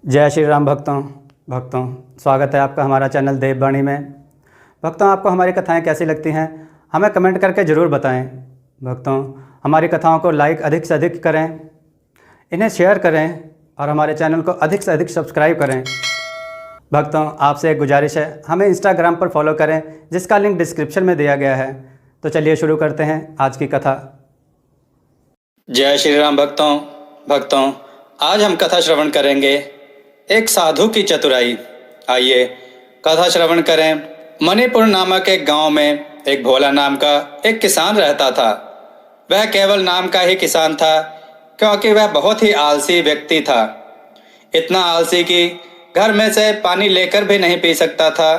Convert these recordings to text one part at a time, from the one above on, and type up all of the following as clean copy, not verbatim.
जय श्री राम भक्तों स्वागत है आपका हमारा चैनल देववाणी में। भक्तों, आपको हमारी कथाएं कैसी लगती हैं हमें कमेंट करके ज़रूर बताएं। भक्तों, हमारी कथाओं को लाइक अधिक से अधिक करें, इन्हें शेयर करें और हमारे चैनल को अधिक से अधिक सब्सक्राइब करें। भक्तों, आपसे एक गुजारिश है, हमें इंस्टाग्राम पर फॉलो करें जिसका लिंक डिस्क्रिप्शन में दिया गया है। तो चलिए शुरू करते हैं आज की कथा। जय श्री राम भक्तों, आज हम कथा श्रवण करेंगे एक साधु की चतुराई। आइए कथा श्रवण करें। मणिपुर नामक एक गांव में एक भोला नाम का एक किसान रहता था। वह केवल नाम का ही किसान था, क्योंकि वह बहुत ही आलसी व्यक्ति था। इतना आलसी कि घर में से पानी लेकर भी नहीं पी सकता था।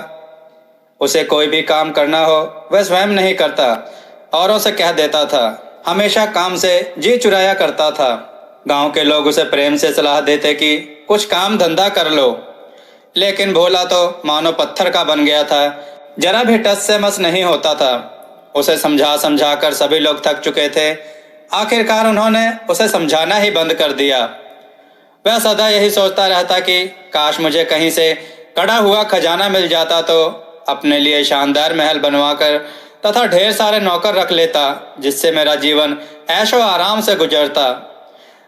उसे कोई भी काम करना हो वह स्वयं नहीं करता, औरों से कह देता था। हमेशा काम से जी चुराया करता था। गांव के लोग उसे प्रेम से सलाह देते कि कुछ काम धंधा कर लो, लेकिन भोला तो मानो पत्थर का बन गया था, जरा भी टस से मस नहीं होता था। उसे समझा समझा कर सभी लोग थक चुके थे। आखिरकार उन्होंने उसे समझाना ही बंद कर दिया। वह सदा यही सोचता रहता कि काश मुझे कहीं से कड़ा हुआ खजाना मिल जाता तो अपने लिए शानदार महल बनवाकर तथा ढेर सारे नौकर रख लेता, जिससे मेरा जीवन ऐशो आराम से गुजरता।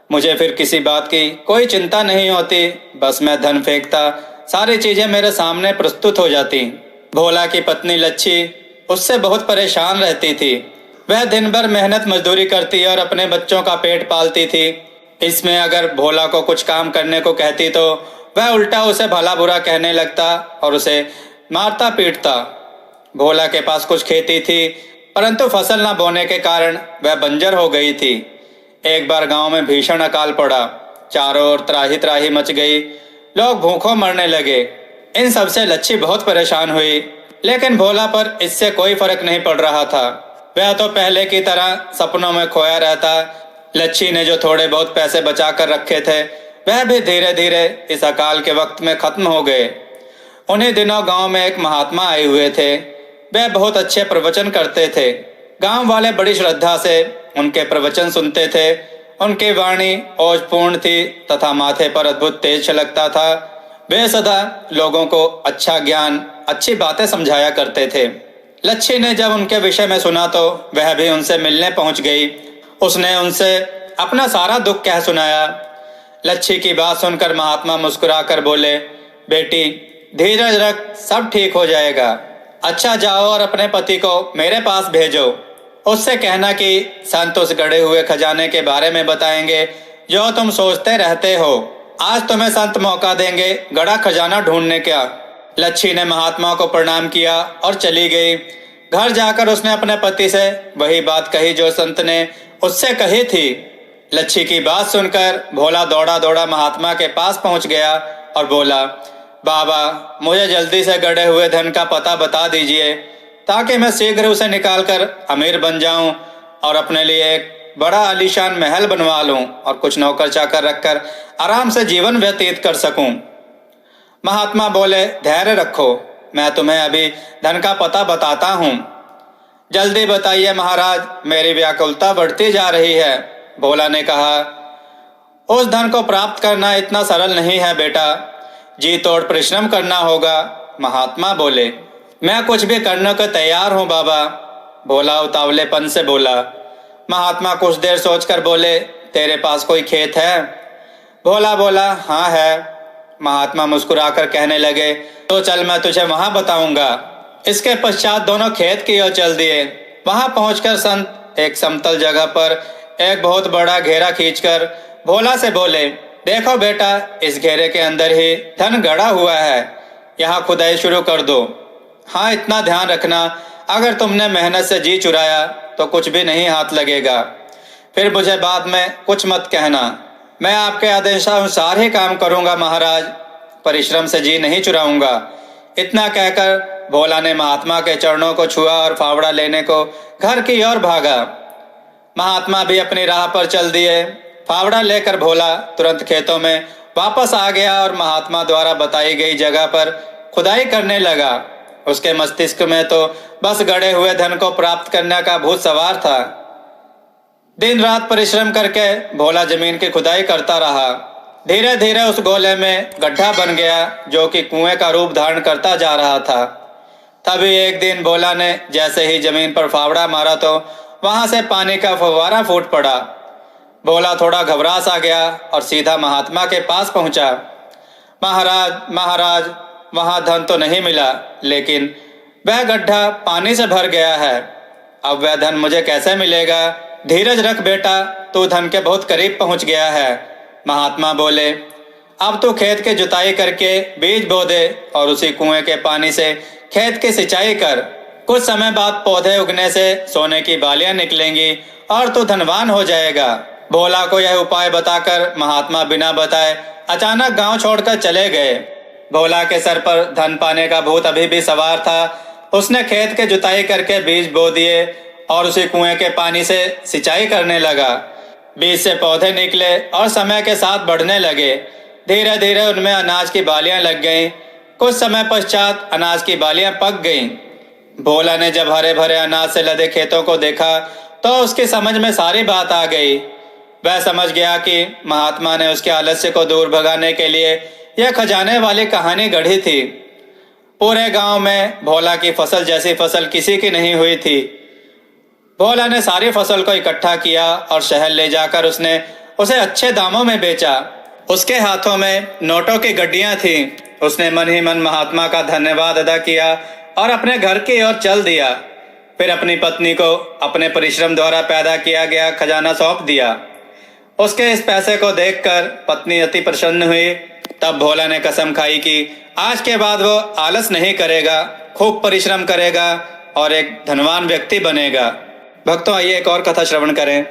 मुझे फिर किसी बात की कोई चिंता नहीं होती, बस मैं धन फेंकता, सारी चीजें मेरे सामने प्रस्तुत हो जाती। भोला की पत्नी लच्छी उससे बहुत परेशान रहती थी। वह दिन भर मेहनत मजदूरी करती और अपने बच्चों का पेट पालती थी। इसमें अगर भोला को कुछ काम करने को कहती तो वह उल्टा उसे भला बुरा कहने लगता और उसे मारता पीटता। भोला के पास कुछ खेती थी, परंतु फसल न बोने के कारण वह बंजर हो गई थी। एक बार गांव में भीषण अकाल पड़ा। चारों ओर त्राही त्राही मच गई। लोग भूखों मरने लगे। इन सबसे लच्छी बहुत परेशान हुई, लेकिन भोला पर इससे कोई फर्क नहीं पड़ रहा था। वह तो पहले की तरह सपनों में खोया रहता। लच्छी ने जो थोड़े बहुत पैसे बचा कर रखे थे वह भी धीरे धीरे इस अकाल के वक्त में खत्म हो गए। उन्हीं दिनों गांव में एक महात्मा आए हुए थे। वह बहुत अच्छे प्रवचन करते थे। गांव वाले बड़ी श्रद्धा से उनके प्रवचन सुनते थे। उनकी वाणी ओजपूर्ण थी तथा माथे पर अद्भुत तेज छलकता था। वे सदा लोगों को अच्छा ज्ञान, अच्छी बातें समझाया करते थे। लच्छी ने जब उनके विषय में सुना तो वह भी उनसे मिलने पहुंच गई। उसने उनसे अपना सारा दुख कह सुनाया। लच्छी की बात सुनकर महात्मा मुस्कुरा कर बोले, बेटी धीरज रख, सब ठीक हो जाएगा। अच्छा, जाओ और अपने पति को मेरे पास भेजो। उससे कहना कि संत उस गड़े हुए खजाने के बारे में बताएंगे जो तुम सोचते रहते हो। आज तुम्हें संत मौका देंगे गड़ा खजाना ढूंढने का। लच्छी ने महात्मा को प्रणाम किया और चली गई। घर जाकर उसने अपने पति से वही बात कही जो संत ने उससे कही थी। लच्छी की बात सुनकर भोला दौड़ा दौड़ा महात्मा के पास पहुंच गया और बोला, बाबा मुझे जल्दी से गड़े हुए धन का पता बता दीजिए, ताकि मैं शीघ्र उसे निकालकर अमीर बन जाऊं और अपने लिए एक बड़ा आलीशान महल बनवा लूं और कुछ नौकर चाकर रखकर आराम से जीवन व्यतीत कर सकूं। महात्मा बोले, धैर्य रखो, मैं तुम्हें अभी धन का पता बताता हूं। जल्दी बताइए महाराज, मेरी व्याकुलता बढ़ती जा रही है। भोला ने कहा, उस धन को प्राप्त करना इतना सरल नहीं है बेटा, जी तोड़ परिश्रम करना होगा। महात्मा बोले, मैं कुछ भी करने को तैयार हूं बाबा। भोला उतावलेपन से बोला। महात्मा कुछ देर सोचकर बोले, तेरे पास कोई खेत है? भोला बोला, हाँ है। महात्मा मुस्कुराकर कहने लगे, तो चल मैं तुझे वहां बताऊंगा। इसके पश्चात दोनों खेत की ओर चल दिए। वहां पहुंचकर संत एक समतल जगह पर एक बहुत बड़ा घेरा खींचकर भोला से बोले, देखो बेटा, इस घेरे के अंदर ही धन गड़ा हुआ है, यहाँ खुदाई शुरू कर दो। हाँ, इतना ध्यान रखना, अगर तुमने मेहनत से जी चुराया तो कुछ भी नहीं हाथ लगेगा। फिर मुझे बाद में कुछ मत कहना। मैं आपके आदेशानुसार ही काम करूंगा महाराज, परिश्रम से जी नहीं चुराऊंगा। इतना कहकर भोला ने महात्मा के चरणों को छुआ और फावड़ा लेने को घर की ओर भागा। महात्मा भी अपनी राह पर चल दिए। फावड़ा लेकर भोला तुरंत खेतों में वापस आ गया और महात्मा द्वारा बताई गई जगह पर खुदाई करने लगा। उसके मस्तिष्क में तो बस गड़े हुए धन को प्राप्त करने का भूत सवार था। दिन रात परिश्रम करके भोला जमीन की खुदाई करता रहा। धीरे धीरे उस गोले में गड्ढा बन गया जो कि कुएं का रूप धारण करता जा रहा था। तभी एक दिन भोला ने जैसे ही जमीन पर फावड़ा मारा तो वहां से पानी का फव्वारा फूट पड़ा। भोला थोड़ा घबरा सा गया और सीधा महात्मा के पास पहुंचा। महाराज महाराज, वहां धन तो नहीं मिला, लेकिन वह गड्ढा पानी से भर गया है। अब वह धन मुझे कैसे मिलेगा? धीरज रख बेटा, तू धन के बहुत करीब पहुंच गया है। महात्मा बोले, अब तू खेत की जुताई करके बीज बो दे और उसी कुएं के पानी से खेत की सिंचाई कर। कुछ समय बाद पौधे उगने से सोने की बालियां निकलेंगी और तू धनवान हो जाएगा। भोला को यह उपाय बताकर महात्मा बिना बताए अचानक गांव छोड़कर चले गए। भोला के सर पर धन पाने का भूत अभी भी सवार था। उसने खेत के जुताई करके बीज बो दिए और उसी कुएं के पानी से सिंचाई करने लगा। बीज से पौधे निकले और समय के साथ बढ़ने लगे। धीरे धीरे उनमें अनाज की बालियां लग गईं। कुछ समय पश्चात अनाज की बालियां पक गईं। भोला ने जब हरे भरे अनाज से लदे खेतों को देखा तो उसकी समझ में सारी बात आ गई। वह समझ गया कि महात्मा ने उसके आलस्य को दूर भगाने के लिए यह खजाने वाली कहानी गढ़ी थी। पूरे गांव में भोला की फसल जैसी फसल किसी की नहीं हुई थी। भोला ने सारी फसल को इकट्ठा किया और शहर ले जाकर उसने उसे अच्छे दामों में बेचा। उसके हाथों में नोटों की गड्डियां थीं। उसने मन ही मन महात्मा का धन्यवाद अदा किया और अपने घर की ओर चल दिया। फिर अपनी पत्नी को अपने परिश्रम द्वारा पैदा किया गया खजाना सौंप दिया। उसके इस पैसे को देखकर पत्नी अति प्रसन्न हुई। तब भोला ने कसम खाई कि आज के बाद वो आलस नहीं करेगा, खूब परिश्रम करेगा और एक धनवान व्यक्ति बनेगा। भक्तों, आइए एक और कथा श्रवण करें।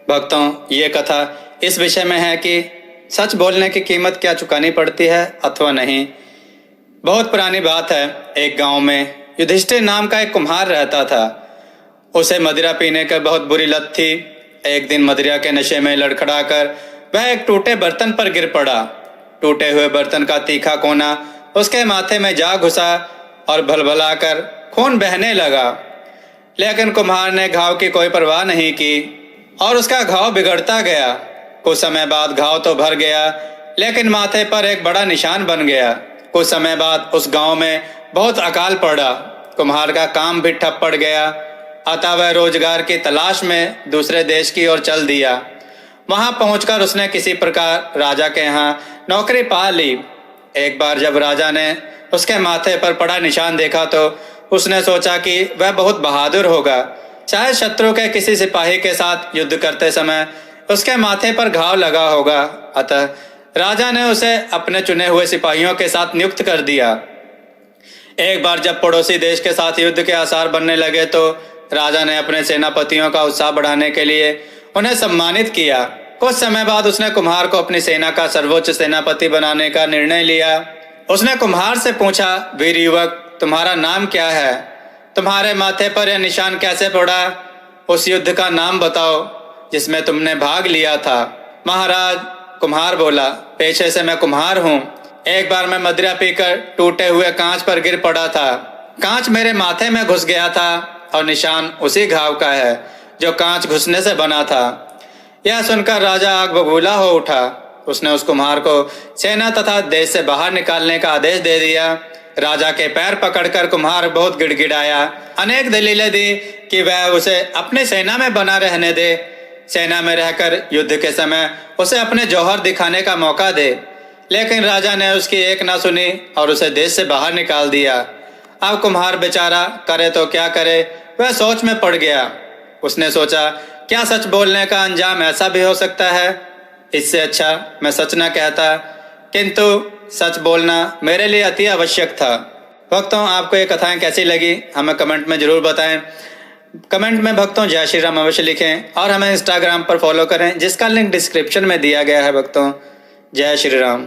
भक्तों, ये कथा इस विषय में है कि सच बोलने की कीमत क्या चुकानी पड़ती है अथवा नहीं। बहुत पुरानी बात है। एक गांव में युधिष्ठिर नाम का एक कुम्हार रहता था। उसे मदिरा पीने की बहुत बुरी लत थी। एक दिन मदिरा के नशे में लड़खड़ाकर वह एक टूटे बर्तन पर गिर पड़ा। टूटे हुए बर्तन का तीखा कोना उसके माथे में जा घुसा और भलभलाकर खून बहने लगा। लेकिन कुम्हार ने घाव की कोई परवाह नहीं की और उसका घाव बिगड़ता गया। कुछ समय बाद घाव तो भर गया, लेकिन माथे पर एक बड़ा निशान बन गया। कुछ समय बाद उस गांव में बहुत अकाल पड़ा। कुम्हार का काम भी ठप पड़ गया। अतः वह रोजगार की तलाश में दूसरे देश की ओर चल दिया। वहां पहुंचकर उसने किसी प्रकार राजा के यहाँ नौकरी पा ली। एक बार जब राजा ने उसके माथे पर पड़ा निशान देखा तो उसने सोचा कि वह बहुत बहादुर होगा। शायद शत्रु के किसी सिपाही के साथ युद्ध करते समय उसके माथे पर घाव लगा होगा। अतः राजा ने उसे अपने चुने हुए सिपाहियों के साथ नियुक्त कर दिया। एक बार जब पड़ोसी देश के साथ युद्ध के आसार बनने लगे तो राजा ने अपने सेनापतियों का उत्साह बढ़ाने के लिए उन्हें सम्मानित किया। कुछ समय बाद उसने कुम्हार को अपनी सेना का सर्वोच्च सेनापति बनाने का निर्णय लिया। उसने कुम्हार से पूछा, वीर युवक, तुम्हारा नाम क्या है? तुम्हारे माथे पर यह निशान कैसे पड़ा? उस युद्ध का नाम बताओ जिसमें तुमने भाग लिया था। महाराज, कुम्हार बोला, पेशे से मैं कुम्हार हूँ। एक बार मैं मदिरा पीकर टूटे हुए कांच पर गिर पड़ा था। कांच मेरे माथे में घुस गया था और निशान उसी घाव का है जो कांच घुसने से बना था। यह सुनकर राजा आग बबूला हो उठा। उसने उस कुम्हार को सेना तथा देश से बाहर निकालने का आदेश दे दिया। राजा के पैर पकड़कर कुम्हार बहुत गिड़गिड़ाया। अनेक दलीलें दी कि वह उसे अपनी सेना में बना रहने दे। सेना में रहकर युद्ध के समय उसे अपने जौहर दिखाने का मौका दे। लेकिन राजा ने उसकी एक ना सुनी और उसे देश से बाहर निकाल दिया। अब कुम्हार बेचारा करे तो क्या करे, वह सोच में पड़ गया। उसने सोचा, क्या सच बोलने का अंजाम ऐसा भी हो सकता है? इससे अच्छा मैं सच न कहता, किंतु सच बोलना मेरे लिए अति आवश्यक था। भक्तों, आपको ये कथाएं कैसी लगी हमें कमेंट में जरूर बताएं। कमेंट में भक्तों जय श्री राम अवश्य लिखें और हमें इंस्टाग्राम पर फॉलो करें जिसका लिंक डिस्क्रिप्शन में दिया गया है। भक्तों, जय श्री राम।